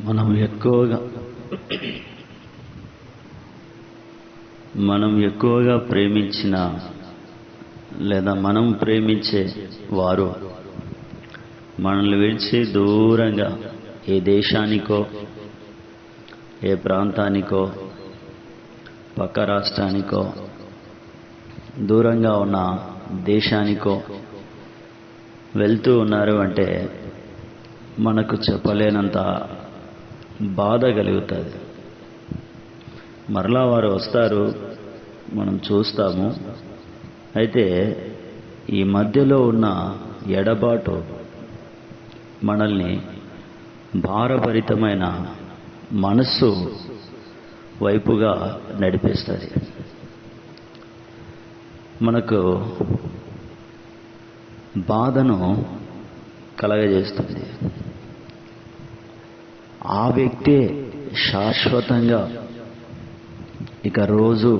మనం ఎక్కువగా ప్రేమించిన లేదా మనం ప్రేమించే వారు మనల్ని విడిచి దూరంగా ఏ దేశానికో ఏ ప్రాంతానికో పక్క రాష్ట్రానికో దూరంగా ఉన్న దేశానికో వెళ్తూ ఉన్నారు అంటే మనకు చెప్పలేనంత బాధ కలుగుతుంది. మరలా వారు వస్తారు, మనం చూస్తాము. అయితే ఈ మధ్యలో ఉన్న ఎడబాటు మనల్ని భారభరితమైన మనస్సు వైపుగా నడిపిస్తుంది. మనకు బాధను కలగజేస్తుంది. ఆ వ్యక్తే శాశ్వతంగా ఇక రోజు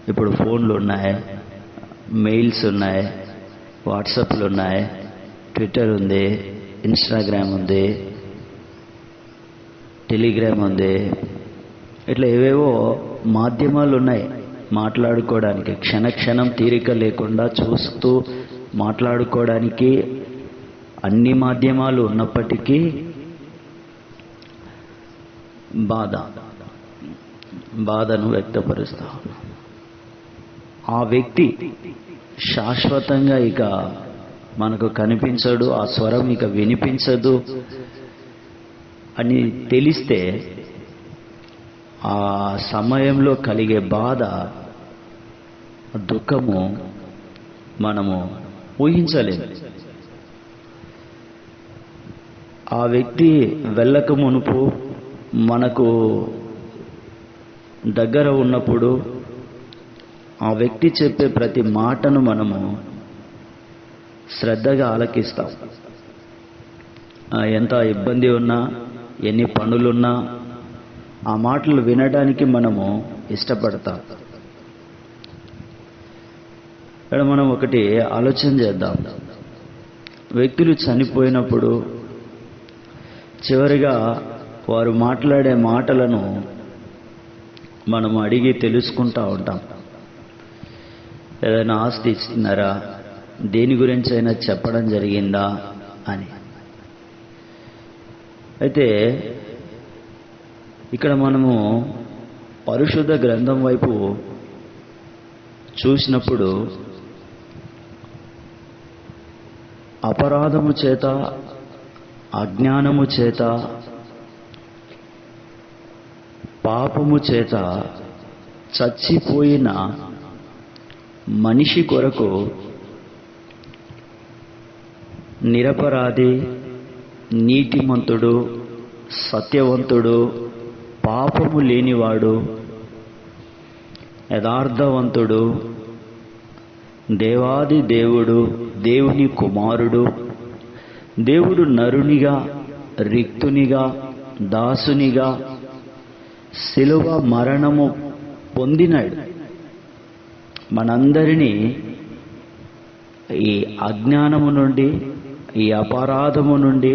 ఇప్పుడు ఫోన్లు ఉన్నాయి, మెయిల్స్ ఉన్నాయి, వాట్సాప్లు ఉన్నాయి, ట్విట్టర్ ఉంది, ఇన్స్టాగ్రామ్ ఉంది, టెలిగ్రామ్ ఉంది, ఇట్లా ఏవేవో మాధ్యమాలు ఉన్నాయి మాట్లాడుకోవడానికి. క్షణక్షణం తీరిక లేకుండా చూస్తూ మాట్లాడుకోవడానికి అన్ని మాధ్యమాలు ఉన్నప్పటికీ బాధను వ్యక్తపరుస్తా. ఆ వ్యక్తి శాశ్వతంగా ఇక మనకు కనిపించడు, ఆ స్వరం ఇక వినిపించదు అని తెలిస్తే ఆ సమయంలో కలిగే బాధ, దుఃఖము మనము ఊహించలేము. ఆ వ్యక్తి వెళ్ళక మునుపు మనకు దగ్గర ఉన్నప్పుడు ఆ వ్యక్తి చెప్పే ప్రతి మాటను మనము శ్రద్ధగా ఆలకిస్తాం. ఎంత ఇబ్బంది ఉన్నా, ఎన్ని పనులున్నా ఆ మాటలు వినడానికి మనము ఇష్టపడతాం. ఇక్కడ మనం ఒకటి ఆలోచన చేద్దాం. వ్యక్తులు చనిపోయినప్పుడు చివరిగా వారు మాట్లాడే మాటలను మనం అడిగి తెలుసుకుంటూ ఉంటాం. ఏదైనా ఆస్తి ఇస్తున్నారా, దేని గురించి అయినా చెప్పడం జరిగిందా అని. అయితే ఇక్కడ మనము పరిశుద్ధ గ్రంథం వైపు చూసినప్పుడు అపరాధము చేత, అజ్ఞానము చేత, పాపము చేత చచ్చిపోయిన మనిషి కొరకు నిరపరాధి, నీతిమంతుడు, సత్యవంతుడు, పాపము లేనివాడు, యథార్థవంతుడు, దేవాది దేవుడు, దేవుని కుమారుడు, దేవుడు నరునిగా, రిక్తునిగా, దాసునిగా శిలువ మరణము పొందినాడు. మనందరినీ ఈ అజ్ఞానము నుండి, ఈ అపరాధము నుండి,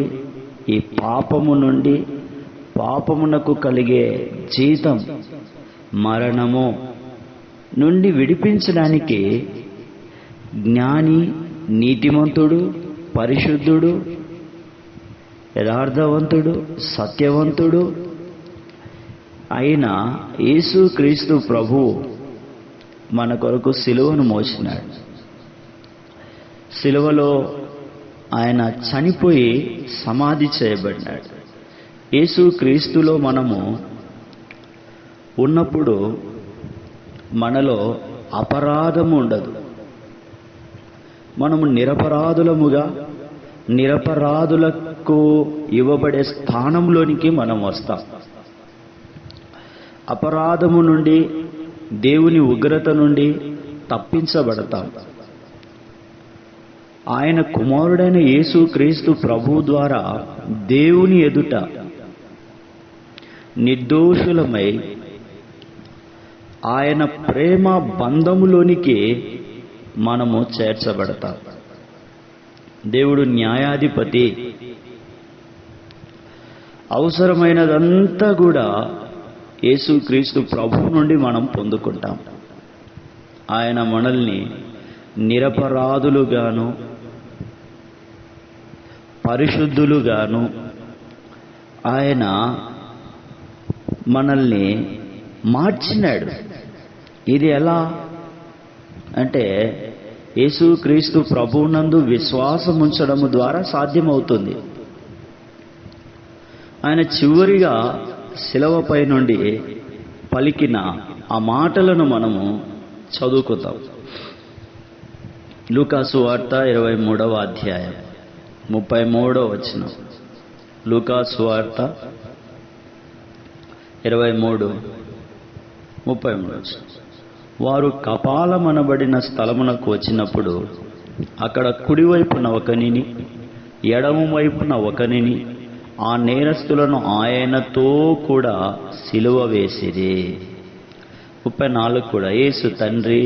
ఈ పాపము నుండి, పాపమునకు కలిగే జీతం మరణము నుండి విడిపించడానికి జ్ఞాని, నీతిమంతుడు, పరిశుద్ధుడు, యథార్థవంతుడు, సత్యవంతుడు అయిన యేసుక్రీస్తు ప్రభువు మన కొరకు సిలువను మోసినాడు. సిలువలో ఆయన చనిపోయి సమాధి చేయబడినాడు. యేసుక్రీస్తులో మనము ఉన్నప్పుడు మనలో అపరాధము ఉండదు. మనము నిరపరాధులముగా, నిరపరాధులకు ఇవ్వబడే స్థానంలోనికి మనం వస్తాం. అపరాధము నుండి, దేవుని ఉగ్రత నుండి తప్పించబడతాం. ఆయన కుమారుడైన యేసుక్రీస్తు ప్రభువు ద్వారా దేవుని ఎదుట నిర్దోషులమై ఆయన ప్రేమ బంధములోనికి మనము చేర్చబడతాం. దేవుడు న్యాయాధిపతి. అవసరమైనదంతా కూడా యేసుక్రీస్తు ప్రభువు నుండి మనం పొందుకుంటాం. ఆయన మనల్ని నిరపరాధులుగాను పరిశుద్ధులుగాను ఆయన మనల్ని మార్చినాడు. ఇది ఎలా అంటే యేసుక్రీస్తు ప్రభువునందు విశ్వాసం ఉంచడము ద్వారా సాధ్యమవుతుంది. ఆయన చివరిగా శిలువపై నుండి పలికిన ఆ మాటలను మనము చదువుకుందాం. లూకా సువార్త 23వ అధ్యాయం 33వ వచనం. లూకా సువార్త 23:33. వారు కపాలమనబడిన స్థలమునకు వచ్చినప్పుడు అక్కడ కుడివైపున ఒకనిని ఎడమ వైపున ఒకనిని ఆ నేరస్తులను ఆయనతో కూడా సిలువ వేసిరి. 34 కూడా, యేసు తండ్రి,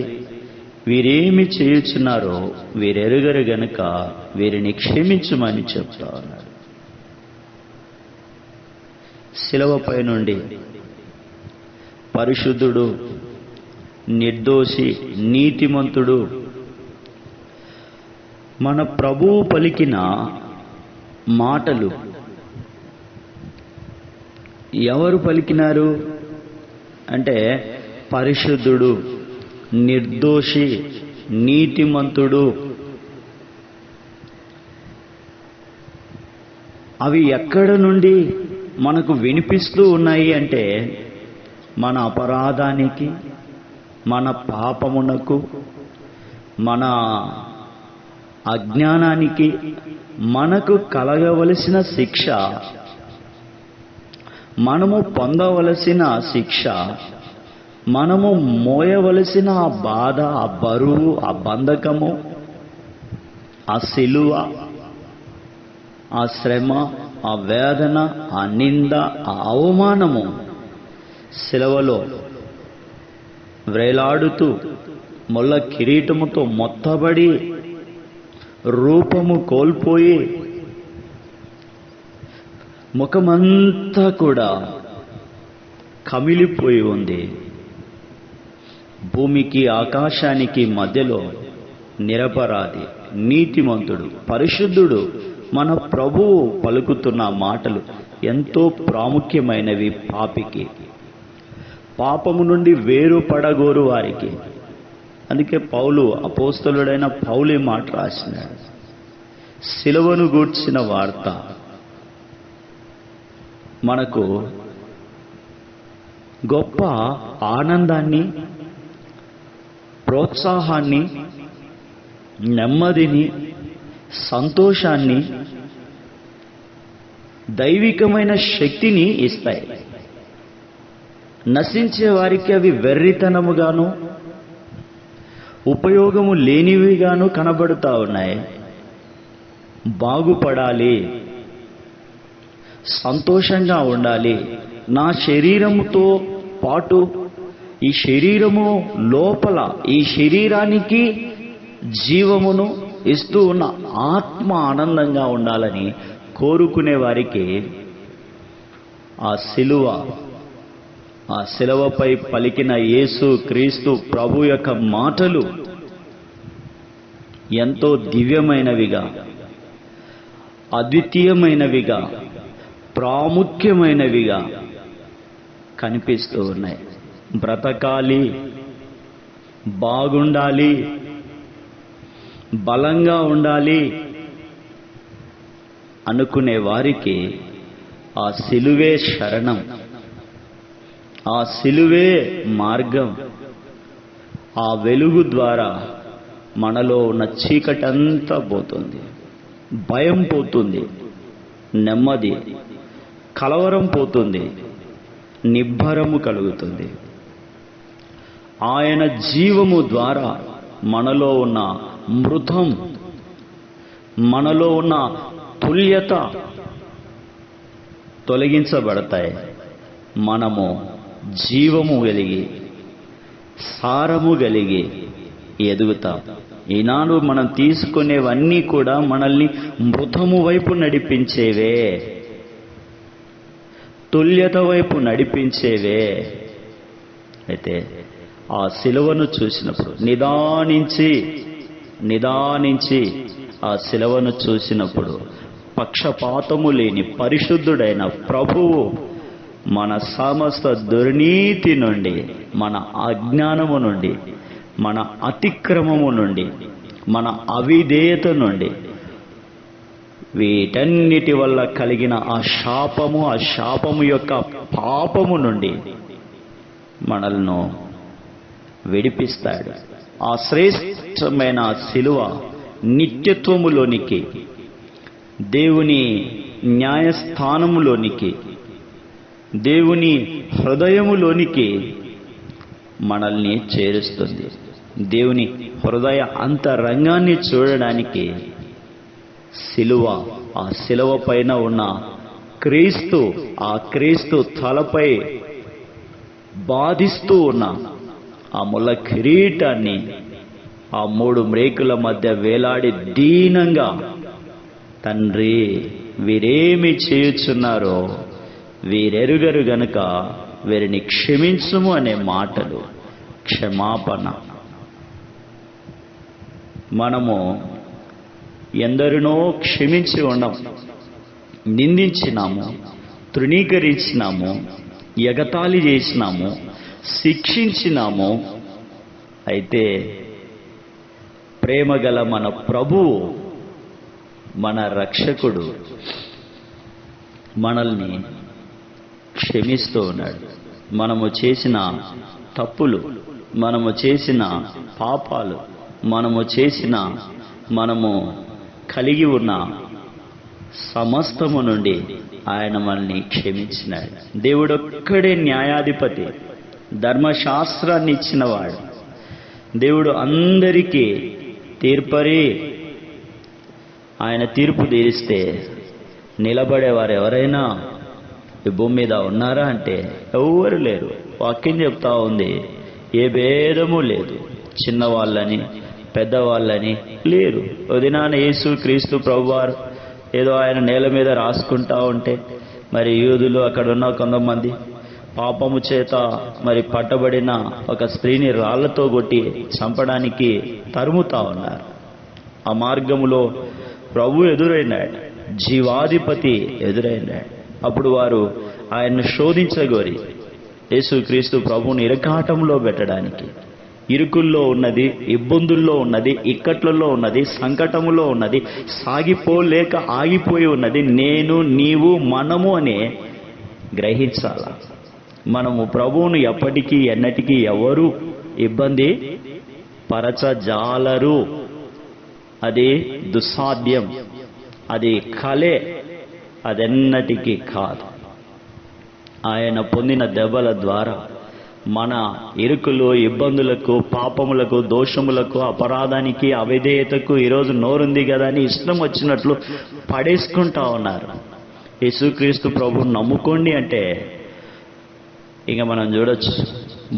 వీరేమి చేయుచున్నారో వీరెరుగరు గనుక వీరిని క్షమించుమని చెప్తా ఉన్నారు. శిలువపై నుండి పరిశుద్ధుడు, నిర్దోషి, నీతిమంతుడు మన ప్రభువు పలికిన మాటలు ఎవరు పలికినారు అంటే పరిశుద్ధుడు, నిర్దోషి, నీతిమంతుడు. అవి ఎక్కడ నుండి మనకు వినిపిస్తూ ఉన్నాయి అంటే మన అపరాధానికి, మన పాపమునకు, మన అజ్ఞానానికి మనకు కలగవలసిన శిక్ష, మనము పొందవలసిన శిక్ష, మనము మోయవలసిన ఆ బాధ, ఆ బరువు, ఆ బంధకము, ఆ సిలువ, ఆ శ్రమ, ఆ వేదన, ఆ నింద, ఆ అవమానము శిలువలో వ్రేలాడుతూ మొల్ల కిరీటముతో మొత్తబడి రూపము కోల్పోయి ముఖమంతా కూడా కమిలిపోయి ఉంది. భూమికి ఆకాశానికి మధ్యలో నిరపరాధి, నీతిమంతుడు, పరిశుద్ధుడు మన ప్రభువు పలుకుతున్న మాటలు ఎంతో ప్రాముఖ్యమైనవి. పాపికి, పాపము నుండి వేరు పడగోరు వారికి. అందుకే పౌలు, అపోస్తలుడైన పౌలు ఈ మాట రాసినాడు. సిలువను గూర్చిన వార్త మనకు గొప్ప ఆనందాన్ని, ప్రోత్సాహాన్ని, నెమ్మదిని, సంతోషాన్ని, దైవికమైన శక్తిని ఇస్తాయి. నశించే వారికి అవి వెర్రితనముగాను, ఉపయోగము లేనివిగాను కనబడుతూ ఉన్నాయి. బాగుపడాలి, సంతోషంగా ఉండాలి, నా శరీరముతో పాటు ఈ శరీరము లోపల ఈ శరీరానికి జీవమును ఇస్తూ ఉన్న ఆత్మ ఆనందంగా ఉండాలని కోరుకునే వారికి ఆ సిలువ, ఆ సిలువపై పలికిన యేసు క్రీస్తు ప్రభు యొక్క మాటలు ఎంతో దివ్యమైనవిగా, అద్వితీయమైనవిగా, ప్రాముఖ్యమైనవిగా కనిపిస్తూ ఉన్నాయి. బ్రతకాలి, బాగుండాలి, బలంగా ఉండాలి అనుకునే వారికి ఆ సిలువే శరణం, ఆ సిలువే మార్గం. ఆ వెలుగు ద్వారా మనలో ఉన్న చీకటంతా పోతుంది, భయం పోతుంది, నెమ్మది, కలవరం పోతుంది, నిబ్బరము కలుగుతుంది. ఆయన జీవము ద్వారా మనలో ఉన్న మృతం, మనలో ఉన్న తుల్యత తొలగించబడతాయి. మనము జీవము కలిగి, సారము కలిగి ఎదుగుతాం. ఈనాడు మనం తీసుకునేవన్నీ కూడా మనల్ని మృతము వైపు నడిపించేవే. తుల్యత వైపు నడిపించేవే. అయితే ఆ శిలువను చూసినప్పుడు నిదానించి ఆ శిలువను చూసినప్పుడు పక్షపాతము లేని పరిశుద్ధుడైన ప్రభువు మన సమస్త దుర్నీతి నుండి, మన అజ్ఞానము నుండి, మన అతిక్రమము నుండి, మన అవిధేయత నుండి, వీటన్నిటి వల్ల కలిగిన ఆ శాపము యొక్క పాపము నుండి మనల్ని విడిపిస్తాడు. ఆ శ్రేష్టమైన శిలువ నిత్యత్వములోనికి, దేవుని న్యాయస్థానములోనికి, దేవుని హృదయములోనికి మనల్ని చేరుస్తుంది. దేవుని హృదయ అంతరంగాన్ని చూడడానికి శిలువ, ఆ శిలువ పైన ఉన్న క్రీస్తు, ఆ క్రీస్తు తలపై బాధిస్తూ ఉన్న ఆ ముళ్ళ కిరీటాన్ని ఆ 3 మ్రేకుల మధ్య వేలాడి దీనంగా, తండ్రి వీరేమి చేయుచున్నారో వీరెరుగరు గనుక వీరిని క్షమించుము అనే మాటలు క్షమాపణ. మనము ఎందరినో క్షమించి ఉన్నాం, నిందించినాము, తృణీకరించినాము, ఎగతాళి చేసినాము, శిక్షించినాము. అయితే ప్రేమగల మన ప్రభువు, మన రక్షకుడు మనల్ని క్షమిస్తూ ఉన్నాడు. మనము చేసిన తప్పులు, మనము చేసిన పాపాలు, మనము కలిగి ఉన్న సమస్తము నుండి ఆయన మనల్ని క్షమించినాడు. దేవుడొక్కడే న్యాయాధిపతి, ధర్మశాస్త్రాన్ని ఇచ్చినవాడు. దేవుడు అందరికీ తీర్పరి. ఆయన తీర్పు తీరిస్తే నిలబడేవారు ఎవరైనా ఈ భూమి మీద ఉన్నారా అంటే ఎవరు లేరు. వాక్యం చెప్తా ఉంది, ఏ భేదము లేదు. చిన్నవాళ్ళని పెద్దవాళ్ళని లేరు. ఉదినాన యేసు క్రీస్తు ప్రభువారు ఏదో ఆయన నేల మీద రాసుకుంటా ఉంటే, మరి యూదులు అక్కడ ఉన్న కొంతమంది పాపము చేత మరి పట్టబడిన ఒక స్త్రీని రాళ్లతో కొట్టి చంపడానికి తరుముతా ఉన్నారు. ఆ మార్గములో ప్రభు ఎదురైనాడు, జీవాధిపతి ఎదురైనాడు. అప్పుడు వారు ఆయన్ను శోధించగోరి యేసుక్రీస్తు ప్రభువుని ఇరకాటంలో పెట్టడానికి, ఇరుకుల్లో ఉన్నది, ఇబ్బందుల్లో ఉన్నది, ఇక్కట్లలో ఉన్నది, సంకటములో ఉన్నది, సాగిపోలేక ఆగిపోయి ఉన్నది నేను, నీవు, మనము అనే గ్రహించాల. మనము ప్రభువును ఎప్పటికీ ఎన్నటికీ ఎవరు ఇబ్బంది పరచజాలరు. అది దుస్సాధ్యం, అది కలే, అదెన్నటికీ కాదు. ఆయన పొందిన దెబ్బల ద్వారా మన ఇరుకులు, ఇబ్బందులకు, పాపములకు, దోషములకు, అపరాధానికి, అవిధేయతకు ఈరోజు నోరుంది కదా అని ఇష్టం వచ్చినట్లు పడేసుకుంటా ఉన్నారు. యేసుక్రీస్తు ప్రభువుని నమ్ముకోండి అంటే ఇక మనం చూడొచ్చు,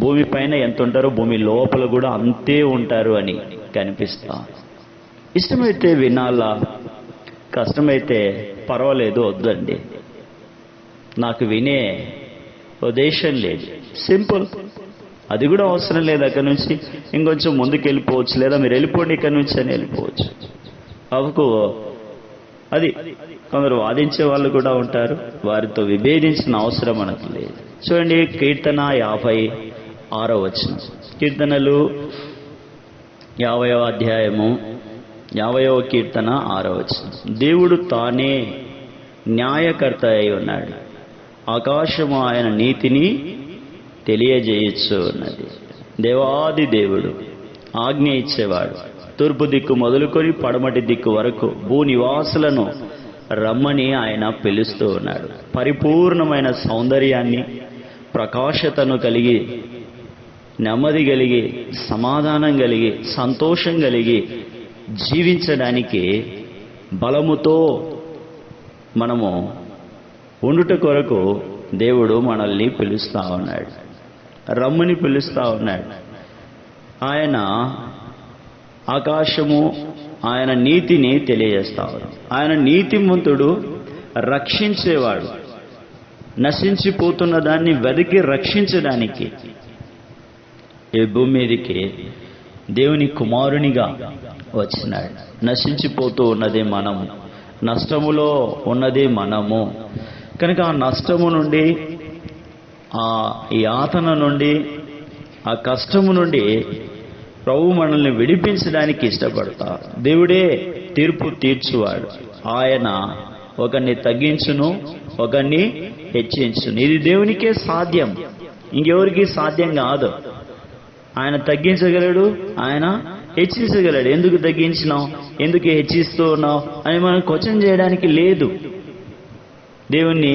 భూమి పైన ఎంత ఉంటారో భూమి లోపల కూడా అంతే ఉంటారు అని కనిపిస్తా. ఇష్టమైతే వినాలా, కష్టమైతే పర్వాలేదు వద్దండి, నాకు వినే ఉద్దేశం లేదు, సింపుల్. అది కూడా అవసరం లేదు. అక్కడి నుంచి ఇంకొంచెం ముందుకు వెళ్ళిపోవచ్చు, లేదా మీరు వెళ్ళిపోండి ఇక్కడి నుంచి అని వెళ్ళిపోవచ్చు. అవకు అది కొందరు వాదించే వాళ్ళు కూడా ఉంటారు, వారితో విభేదించిన అవసరం మనకు లేదు. చూడండి, కీర్తన 56వ వచనం. కీర్తనలు 50వ అధ్యాయము 50వ కీర్తన 6వ వచనం. దేవుడు తానే న్యాయకర్త అయి ఉన్నాడు, ఆకాశము ఆయన నీతిని తెలియజేయచ్చు ఉన్నది. దేవాది దేవుడు ఆజ్ఞ ఇచ్చేవాడు. తూర్పు దిక్కు మొదలుకొని పడమటి దిక్కు వరకు భూనివాసులను రమ్మని ఆయన పిలుస్తూ ఉన్నాడు. పరిపూర్ణమైన సౌందర్యాన్ని, ప్రకాశతను కలిగి, నెమ్మది కలిగి, సమాధానం కలిగి, సంతోషం కలిగి జీవించడానికి బలముతో మనము ఉండుట కొరకు దేవుడు మనల్ని పిలుస్తా ఉన్నాడు, రమ్మని పిలుస్తా ఉన్నాడు. ఆయన ఆకాశము ఆయన నీతిని తెలియజేస్తా ఉన్నాడు. ఆయన నీతిమంతుడు, రక్షించేవాడు. నశించిపోతున్న దాన్ని వెతికి రక్షించడానికి ఈ భూమి మీదకి దేవుని కుమారునిగా వచ్చినాడు. నశించిపోతూ ఉన్నది మనము, నష్టములో ఉన్నది మనము. కనుక ఆ నష్టము నుండి, ఆ యాతన నుండి, ఆ కష్టము నుండి ప్రభు మనల్ని విడిపించడానికి ఇష్టపడతారు. దేవుడే తీర్పు తీర్చువాడు. ఆయన ఒకరిని తగ్గించును, ఒకరిని హెచ్చించును. ఇది దేవునికే సాధ్యం, ఇంకెవరికి సాధ్యం కాదు. ఆయన తగ్గించగలడు, ఆయన హెచ్చించగలడు. ఎందుకు తగ్గించినావు, ఎందుకు హెచ్చిస్తూ ఉన్నావు అని మనం క్వశ్చన్ చేయడానికి లేదు. దేవుణ్ణి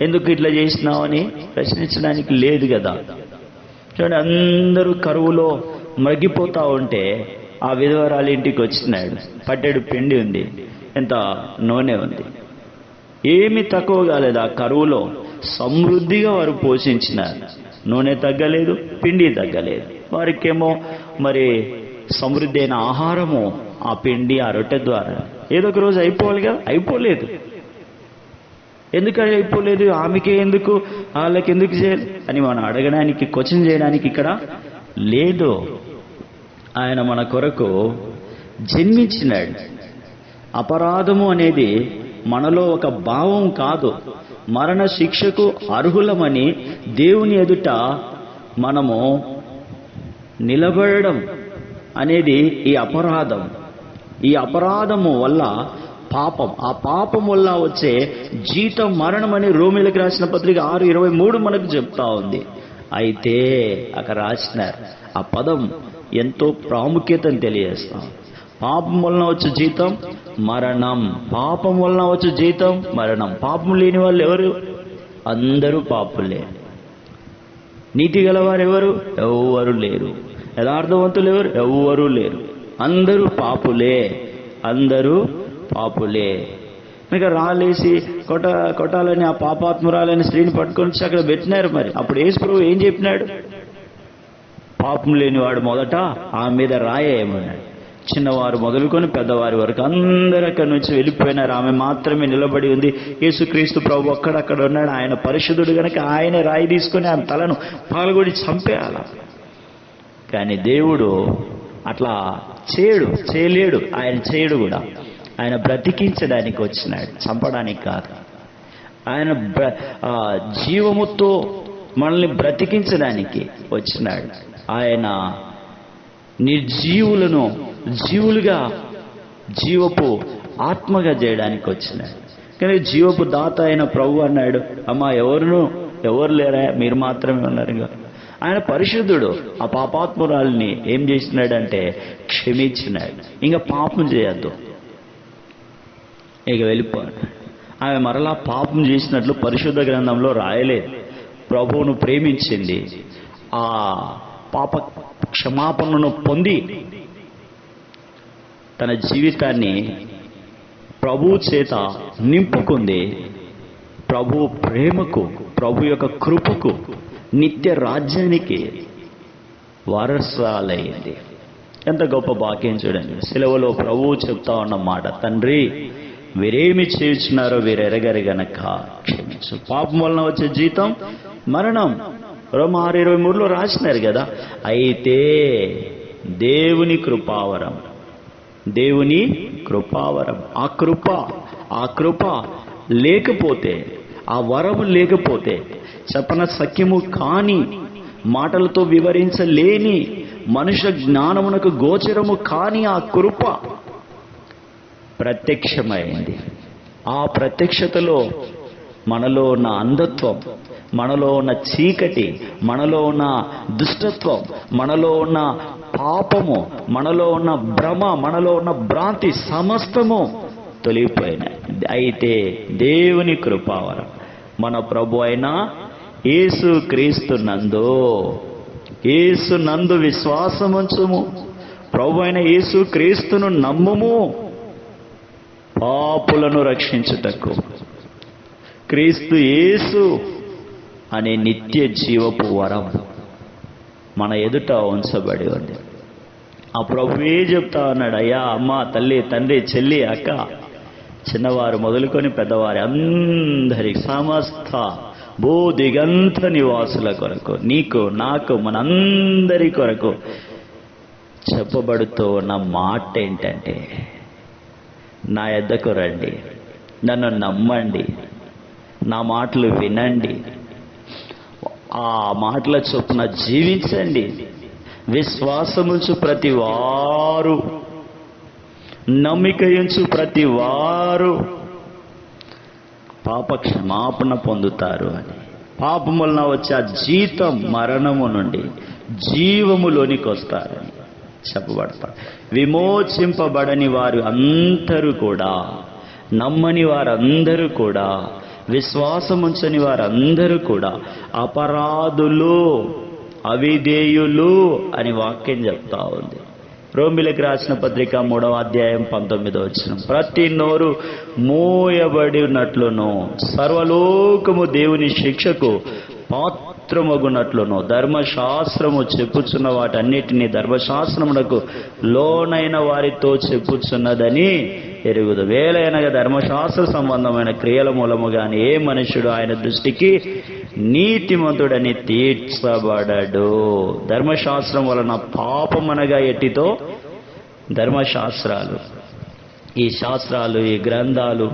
ఎందుకు ఇట్లా చేసినావు అని ప్రశ్నించడానికి లేదు కదా. చూడండి, అందరూ కరువులో మగ్గిపోతా ఉంటే ఆ విధవరాలు ఇంటికి వచ్చినాడు. పట్టెడు పిండి ఉంది, ఎంత నూనె ఉంది, ఏమీ తక్కువ కాలేదు. ఆ కరువులో సమృద్ధిగా వారు పోషించినారు. నూనె తగ్గలేదు, పిండి తగ్గలేదు. వారికేమో మరి సమృద్ధి అయిన ఆహారము ఆ పిండి, ఆ రొట్టె ద్వారా ఏదో ఒక రోజు అయిపోవాలి కదా, అయిపోలేదు. ఎందుకని అయిపోలేదు, ఆమెకే ఎందుకు, వాళ్ళకి ఎందుకు చేయాలి అని మనం అడగడానికి, క్వశ్చన్ చేయడానికి ఇక్కడ లేదు. ఆయన మన కొరకు జన్మించినాడు. అపరాధము అనేది మనలో ఒక భావం కాదు. మరణ శిక్షకు అర్హులమని దేవుని ఎదుట మనము నిలబడడం అనేది ఈ అపరాధం. ఈ అపరాధము వల్ల పాపం, ఆ పాపం వల్ల వచ్చే జీతం మరణం అని రోమీలకు రాసిన పత్రిక 6:23 మనకు చెప్తా ఉంది. అయితే అక్కడ రాసినారు, ఆ పదం ఎంతో ప్రాముఖ్యతను తెలియజేస్తాం. పాపం వలన వచ్చే జీతం మరణం, పాపం వలన వచ్చే జీతం మరణం. పాపం లేని వాళ్ళు ఎవరు? అందరూ పాపులే. నీతి గలవారు ఎవరు? ఎవ్వరు లేరు. యథార్థవంతులు ఎవరు? ఎవ్వరూ లేరు. అందరూ పాపులే, అందరూ పాపులే. ఇక రాలేసి కొట్టాలని ఆ పాపాత్మురాలని స్త్రీని పట్టుకొని వచ్చి అక్కడ పెట్టినారు. మరి అప్పుడు యేసు ప్రభువు ఏం చెప్పినాడు? పాపం లేనివాడు మొదట ఆమె మీద రాయేమన్నాడు. చిన్నవారు మొదలుకొని పెద్దవారి వరకు అందరూ అక్కడి నుంచి వెళ్ళిపోయినారు. ఆమె మాత్రమే నిలబడి ఉంది. యేసుక్రీస్తు ప్రభు అక్కడక్కడ ఉన్నాడు. ఆయన పరిశుద్ధుడు కనుక ఆయన రాయి తీసుకొని ఆమె తలను పాల్గొని చంపేయాల. కానీ దేవుడు అట్లా చేయలేడు. ఆయన చేయడు కూడా. ఆయన బ్రతికించడానికి వచ్చినాడు, చంపడానికి కాదు. ఆయన జీవముతో మనల్ని బ్రతికించడానికి వచ్చినాడు. ఆయన నిర్జీవులను జీవులుగా, జీవపు ఆత్మగా చేయడానికి వచ్చినాడు. కానీ జీవపు దాత అయిన ప్రభు అన్నాడు, అమ్మా ఎవరు లేరా, మీరు మాత్రమే ఉన్నారు. ఇంకా ఆయన పరిశుద్ధుడు. ఆ పాపాత్మురాల్ని ఏం చేసినాడంటే క్షమించినాడు. ఇంకా పాపం చేయొద్దు, ఇక వెళ్ళిపోయాడు. ఆమె మరలా పాపం చేసినట్లు పరిశుద్ధ గ్రంథంలో రాయలేదు. ప్రభువును ప్రేమించింది, ఆ పాప క్షమాపణను పొంది తన జీవితాన్ని ప్రభువు చేత నింపుకుంది. ప్రభు ప్రేమకు, ప్రభు యొక్క కృపకు, నిత్య రాజ్యానికి వారసురాలైంది. ఎంత గొప్ప భాగ్యం చూడండి. సిలువలో ప్రభువు చెప్తా ఉన్న మాట, తండ్రి వీరేమి చేయుచున్నారో వీరెరగరు గనక క్షమించు. పాపం వలన వచ్చే జీతం మరణం. రోమ 6:23 రాసినారు కదా. అయితే దేవుని కృపావరం, దేవుని కృపావరం, ఆ కృప లేకపోతే, ఆ వరము లేకపోతే, చెప్పన సఖ్యము కాని, మాటలతో వివరించలేని, మనుష్య జ్ఞానమునకు గోచరము కాని ఆ కృప ప్రత్యక్షమైంది. ఆ ప్రత్యక్షతలో మనలో ఉన్న అంధత్వం, మనలో ఉన్న చీకటి, మనలో ఉన్న దుష్టత్వం, మనలో ఉన్న పాపము, మనలో ఉన్న భ్రమ, మనలో ఉన్న భ్రాంతి సమస్తము తొలగిపోయినాయి. అయితే దేవుని కృపావరం మన ప్రభు అయిన యేసుక్రీస్తు నందు విశ్వాసముంచుము. ప్రభు అయిన యేసుక్రీస్తును నమ్ముము, పాపులను రక్షించుటకు. క్రీస్తు యేసు అనే నిత్య జీవపు వరం మన ఎదుట ఉంచబడి ఉంది. ఆ ప్రభువే చెప్తా ఉన్నాడు, అయ్యా, అమ్మ, తల్లి, తండ్రి, చెల్లి, అక్క, చిన్నవారు మొదలుకొని పెద్దవారి అందరి సమస్త భూదిగంత నివాసుల కొరకు, నీకు నాకు మనందరి కొరకు చెప్పబడుతూ ఉన్న మాట ఏంటంటే, నా యొద్దకు రండి, నన్ను నమ్మండి, నా మాటలు వినండి, ఆ మాటల చొప్పున జీవించండి. విశ్వాసముంచు ప్రతి వారు, నమ్మికయుంచు ప్రతి వారు పాప క్షమాపణ పొందుతారు అని. పాపం వలన వచ్చే ఆ జీతం మరణము నుండి జీవములోనికి వస్తారని చెప్పబడతారు. విమోచింపబడని వారు అందరూ కూడా, నమ్మని వారందరూ కూడా, విశ్వాసముంచని వారందరూ కూడా అపరాధులు, అవిధేయులు అని వాక్యం చెప్తా ఉంది. రోమిలకు రాసిన పత్రిక 3వ అధ్యాయం 19వ వచనం, ప్రతి నోరు మూయబడి ఉన్నట్లును సర్వలోకము దేవుని శిక్షకు పాత్రమగునట్లును ధర్మశాస్త్రము చెప్పుచున్న వాటన్నిటినీ ధర్మశాస్త్రమునకు లోనైన వారితో చెప్పుచున్నదని ఎరుగుదు. వేలైనగా ధర్మశాస్త్ర సంబంధమైన క్రియల మూలముగాని ఏ మనుష్యుడు ఆయన దృష్టికి నీతిమంతుడని తీర్చబడడు. ధర్మశాస్త్రం వలన పాపమనగా ఎట్టితో ధర్మశాస్త్రాలు, ఈ శాస్త్రాలు, ఈ గ్రంథాలు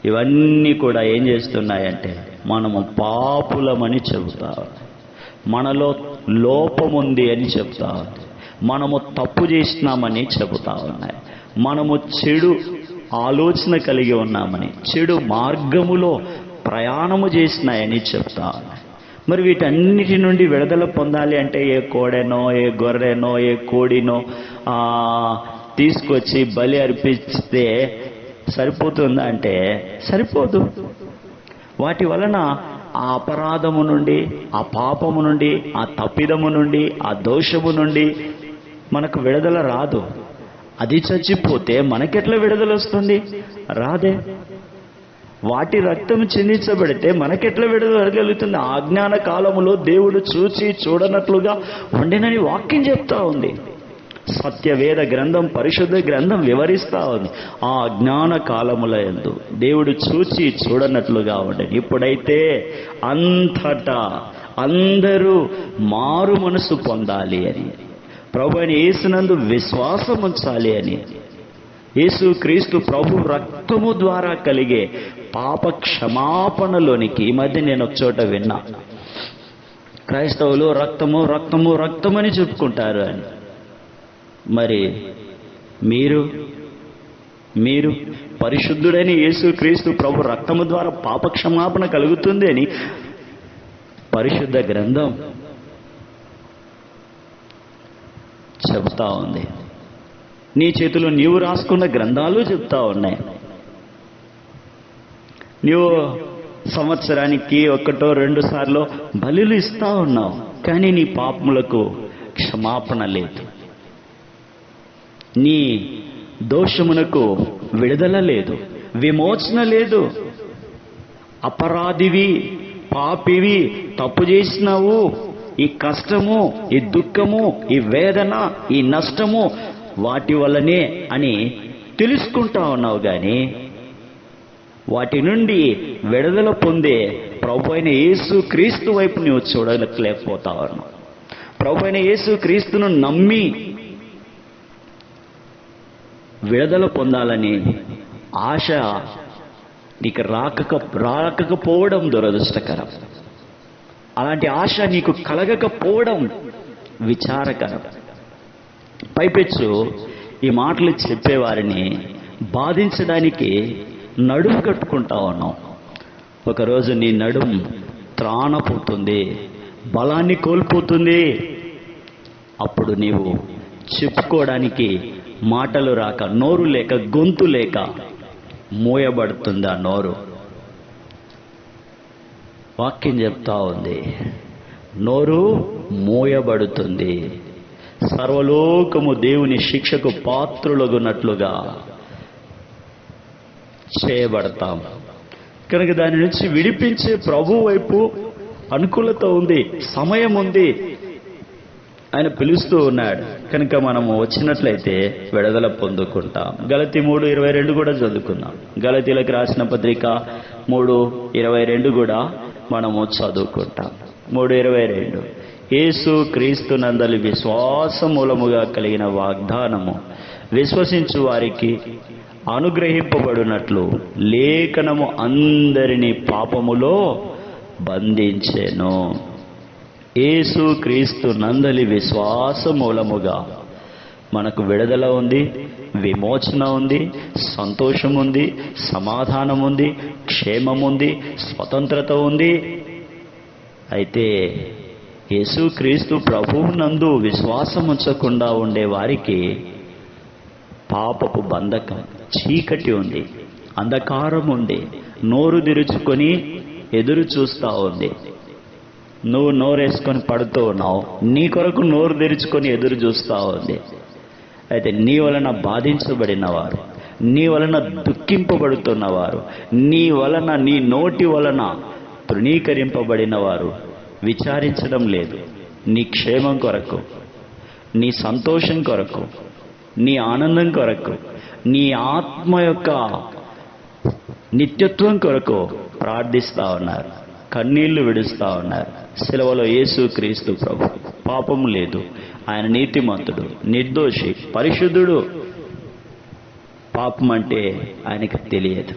ఇవన్నీ కూడా ఏం చేస్తున్నాయంటే మనము పాపులమని చెబుతా, మనలో లోపముంది అని చెప్తా ఉంది, మనము తప్పు చేసినామని చెబుతా ఉన్నాయి, మనము చెడు ఆలోచన కలిగి ఉన్నామని, చెడు మార్గములో ప్రయాణము చేసినాయని చెప్తా ఉన్నాయి. మరి వీటన్నిటి నుండి విడుదల పొందాలి అంటే ఏ కోడెనో, ఏ గొర్రెనో, ఏ కోడినో తీసుకొచ్చి బలి అర్పిస్తే సరిపోతుందా అంటే సరిపోదు. వాటి వలన ఆ అపరాధము నుండి, ఆ పాపము నుండి, ఆ తప్పిదము నుండి, ఆ దోషము నుండి మనకు విడుదల రాదు. అది చచ్చిపోతే మనకెట్లా విడుదల వస్తుంది? రాదే. వాటి రక్తం చిందించబడితే మనకెట్లా విడుదల కలుగుతుంది? ఆజ్ఞాన కాలములో దేవుడు చూచి చూడనట్లుగా ఉండేనని వాక్యం చెప్తా ఉంది. సత్యవేద గ్రంథం, పరిశుద్ధ గ్రంథం వివరిస్తా ఉంది. ఆ అజ్ఞాన కాలముల యందు దేవుడు చూచి చూడనట్లుగా ఉండేది. ఇప్పుడైతే అంతటా అందరూ మారు మనసు పొందాలి అని, ప్రభువైన యేసునందు విశ్వాసం ఉంచాలి అని, యేసు క్రీస్తు ప్రభు రక్తము ద్వారా కలిగే పాప క్షమాపణలోనికి. ఈ మధ్య నేను ఒక చోట విన్నా, క్రైస్తవులు రక్తము రక్తము రక్తమని చెప్పుకుంటారు అని. మరి మీరు పరిశుద్ధుడైన యేసు క్రీస్తు ప్రభు రక్తము ద్వారా పాప క్షమాపణ కలుగుతుంది అని పరిశుద్ధ గ్రంథం చెప్తా ఉంది. నీ చేతిలో నీవు రాసుకున్న గ్రంథాలు చెప్తా ఉన్నాయి. నీవు సంవత్సరానికి 1-2 సార్లు బలులు ఇస్తా ఉన్నావు, కానీ నీ పాపములకు క్షమాపణ లేదు, నీ దోషమునకు విడుదల లేదు, విమోచన లేదు. అపరాధివి, పాపివి, తప్పు చేసినావు, ఈ కష్టము, ఈ దుఃఖము, ఈ వేదన, ఈ నష్టము వాటి వల్లనే అని తెలుసుకుంటా ఉన్నావు, కానీ వాటి నుండి విడుదల పొందే ప్రభు అయిన యేసు క్రీస్తు వైపు నువ్వు చూడలేకపోతా ఉన్నావు. ప్రభు అయిన యేసు క్రీస్తును నమ్మి విడుదల పొందాలని ఆశ నీకు రాకపోవడం దురదృష్టకరం. అలాంటి ఆశ నీకు కలగకపోవడం విచారకరం. పైపెచ్చు ఈ మాటలు చెప్పేవారిని బాధించడానికి నడుము కట్టుకుంటా ఉన్నాం. ఒకరోజు నీ నడుము త్రాణపోతుంది, బలాన్ని కోల్పోతుంది. అప్పుడు నీవు చెప్పుకోవడానికి మాటలు రాక, నోరు లేక, గొంతు లేక మూయబడుతుంది ఆ నోరు. వాక్యం చెప్తా ఉంది, నోరు మూయబడుతుంది, సర్వలోకము దేవుని శిక్షకు పాత్రులగునట్లుగా చేయబడతాం. కనుక దాని నుంచి విడిపించే ప్రభు వైపు అనుకూలత ఉంది, సమయం ఉంది, ఆయన పిలుస్తూ ఉన్నాడు. కనుక మనము వచ్చినట్లయితే విడుదల పొందుకుంటాం. గలతీ 3:22 కూడా చదువుకుందాం. గలతీలకు రాసిన పత్రిక 3:22 కూడా మనము చదువుకుంటాం. 3:22 యేసు క్రీస్తు నందలి విశ్వాస మూలముగా కలిగిన వాగ్దానము విశ్వసించు వారికి అనుగ్రహింపబడినట్లు లేఖనము అందరినీ పాపములో బంధించెను. యేసు క్రీస్తు నందలి విశ్వాస మూలముగా మనకు విడుదల ఉంది, విమోచన ఉంది, సంతోషం ఉంది, సమాధానం ఉంది, క్షేమం ఉంది, స్వతంత్రత ఉంది. అయితే యేసుక్రీస్తు ప్రభువు నందు విశ్వాసం ఉంచకుండా ఉండే వారికి పాపపు బంధకం, చీకటి ఉంది, అంధకారం ఉంది, నోరు తెరుచుకొని ఎదురు చూస్తూ ఉంది. నువ్వు నోరేసుకొని పడుతూ ఉన్నావు, నీ కొరకు నోరు తెరుచుకొని ఎదురు చూస్తూ ఉంది. అయితే నీ వలన బాధించబడినవారు, నీ వలన దుఃఖింపబడుతున్నవారు, నీ వలన నీ నోటి వలన తృణీకరింపబడిన వారు విచారించడం లేదు. నీ క్షేమం కొరకు, నీ సంతోషం కొరకు, నీ ఆనందం కొరకు, నీ ఆత్మ యొక్క నిత్యత్వం కొరకు ప్రార్థిస్తూ ఉన్నారు, కన్నీళ్లు విడుస్తూ ఉన్నారు. శిలువలో యేసు క్రీస్తు ప్రభు పాపం లేదు, ఆయన నీతిమంతుడు, నిర్దోషి, పరిశుద్ధుడు. పాపం అంటే ఆయనకు తెలియదు.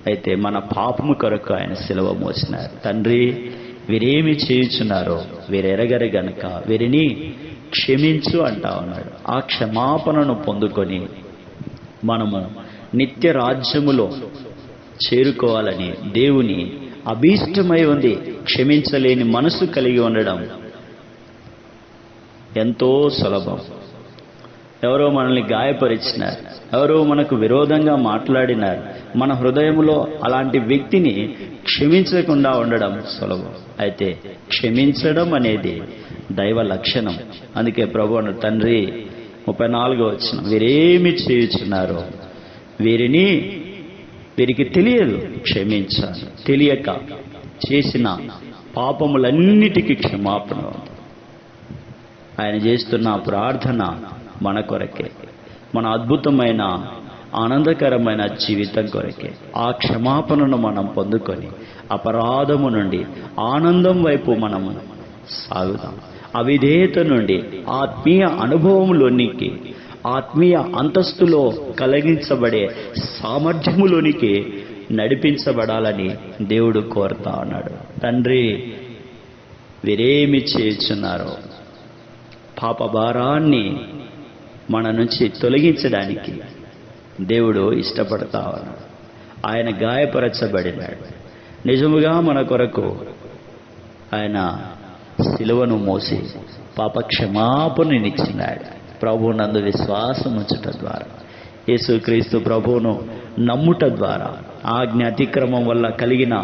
అయితే మన పాపము కొరకు ఆయన శిలువ మోసినారు. తండ్రి, వీరేమి చేయుచున్నారో వీరెరగరు గనుక వీరిని క్షమించు అంటా ఉన్నాడు. ఆ క్షమాపణను పొందుకొని మనము నిత్య రాజ్యములో చేరుకోవాలని దేవుని అభీష్టమై ఉంది. క్షమించలేని మనసు కలిగి ఉండడం ఎంతో సులభం. ఎవరో మనల్ని గాయపరిచినారు, ఎవరో మనకు విరోధంగా మాట్లాడినారు, మన హృదయంలో అలాంటి వ్యక్తిని క్షమించకుండా ఉండడం సులభం. అయితే క్షమించడం అనేది దైవ లక్షణం. అందుకే ప్రభు అన్నాడు, తండ్రి 34వ వచనం, వీరేమి చేయుచున్నారో వీరికి తెలియదు, క్షమించాలి. తెలియక చేసిన పాపములన్నిటికీ క్షమాపణ. ఆయన చేస్తున్న ప్రార్థన మన కొరకే, మన అద్భుతమైన ఆనందకరమైన జీవితం కొరకే. ఆ క్షమాపణను మనం పొందుకొని అపరాధము నుండి ఆనందం వైపు మనము సాగుదాం. అవిధేయత నుండి ఆత్మీయ అనుభవంలోనికి, ఆత్మీయ అంతస్తులో కలిగించబడే సామర్థ్యములోనికి నడిపించబడాలని దేవుడు కోరుతా ఉన్నాడు. తండ్రి, వీరేమి చేయుచున్నారో పాప భారాన్ని మన నుంచి తొలగించడానికి దేవుడు ఇష్టపడతా ఉన్నాడు. ఆయన గాయపరచబడినాడు. నిజముగా మన కొరకు ఆయన శిలువను మోసి పాప క్షమాపణనిచ్చినాడు. ప్రభు నందు విశ్వాసం ఉంచుట ద్వారా, యేసుక్రీస్తు ప్రభువును నమ్ముట ద్వారా ఆజ్ఞ అతిక్రమం వల్ల కలిగిన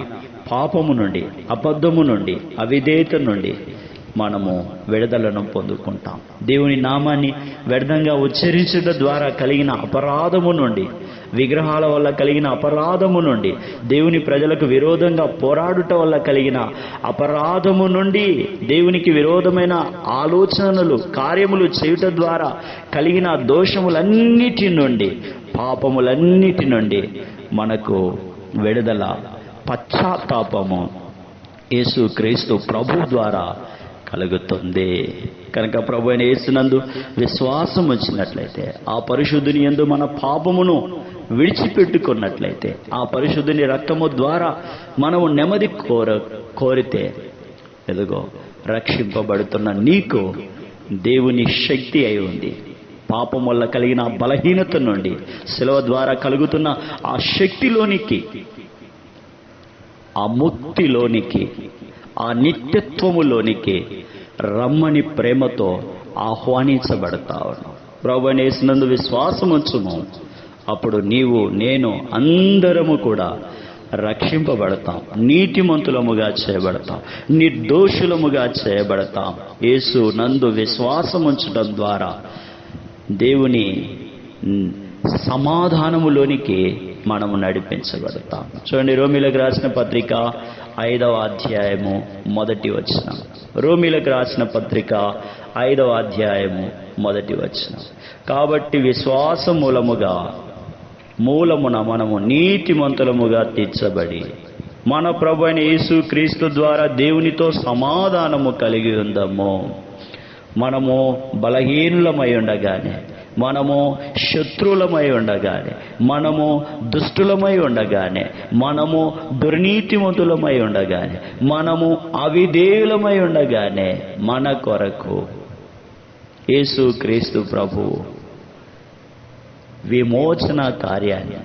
పాపము నుండి, అబద్ధము నుండి, అవిధేయత నుండి మనము విడుదలను పొందుకుంటాం. దేవుని నామాన్ని వ్యర్థంగా ఉచ్చరించడం ద్వారా కలిగిన అపరాధము నుండి, విగ్రహాల వల్ల కలిగిన అపరాధము నుండి, దేవుని ప్రజలకు విరోధంగా పోరాడుట వల్ల కలిగిన అపరాధము నుండి, దేవునికి విరోధమైన ఆలోచనలు, కార్యములు చేయుట ద్వారా కలిగిన దోషములన్నిటి నుండి, పాపములన్నిటి నుండి మనకు విడుదల, పశ్చాత్తాపము యేసుక్రీస్తు ప్రభు ద్వారా కలుగుతుంది. కనుక ప్రభు అయిన యేసునందు విశ్వాసం వచ్చినట్లయితే, ఆ పరిశుద్ధుని యందు మన పాపమును విడిచిపెట్టుకున్నట్లయితే, ఆ పరిశుద్ధుని రక్తము ద్వారా మనము నెమ్మది కోరితే, ఎదుగో రక్షింపబడుతున్న నీకు దేవుని శక్తి అయి ఉంది. పాపం వల్ల కలిగిన బలహీనత నుండి, శిలువ ద్వారా కలుగుతున్న ఆ శక్తిలోనికి, ఆ ముక్తిలోనికి, ఆ నిత్యత్వములోనికి రమ్మని ప్రేమతో ఆహ్వానించబడతా ఉన్నాం. ప్రభువైన యేసునందు విశ్వాసం ఉంచుము. అప్పుడు నీవు, నేను, అందరము కూడా రక్షింపబడతాం, నీతిమంతులముగా చేయబడతాం, నిర్దోషులముగా చేయబడతాం. యేసు నందు విశ్వాసం ఉంచడం ద్వారా దేవుని సమాధానములోనికి మనము నడిపించబడతాం. చూడండి, రోమీలకు రాసిన పత్రిక 5వ అధ్యాయము 1వ వచనం. రోమీలకు రాసిన పత్రిక 5వ అధ్యాయము 1వ వచనం. కాబట్టి విశ్వాస మూలమున మనము నీతిమంతులముగా తీర్చబడి మన ప్రభు అయిన యేసు క్రీస్తు ద్వారా దేవునితో సమాధానము కలిగి ఉందాము. మనము బలహీనులమై ఉండగానే, మనము శత్రువులమై ఉండగానే, మనము దుష్టులమై ఉండగానే, మనము దుర్నీతిమంతులమై ఉండగానే, మనము అవిధేయులమై ఉండగానే మన కొరకు యేసు క్రీస్తు ప్రభువు విమోచన కార్యాన్ని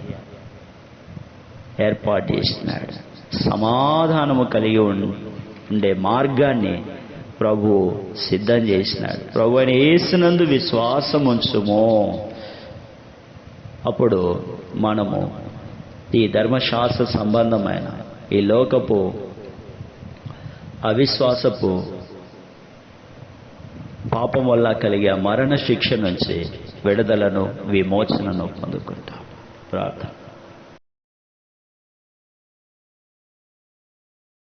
ఏర్పాటు చేసినాడు. సమాధానము కలిగి ఉండే మార్గాన్ని ప్రభు సిద్ధం చేసినాడు. ప్రభు అయిన యేసునందు విశ్వాసం ఉంచుము. అప్పుడు మనము ఈ ధర్మశాస్త్ర సంబంధమైన ఈ లోకపు అవిశ్వాసపు పాపం వల్ల కలిగే మరణ శిక్ష నుంచి విడుదలను, విమోచనను పొందుకుంటాం. ప్రార్థన.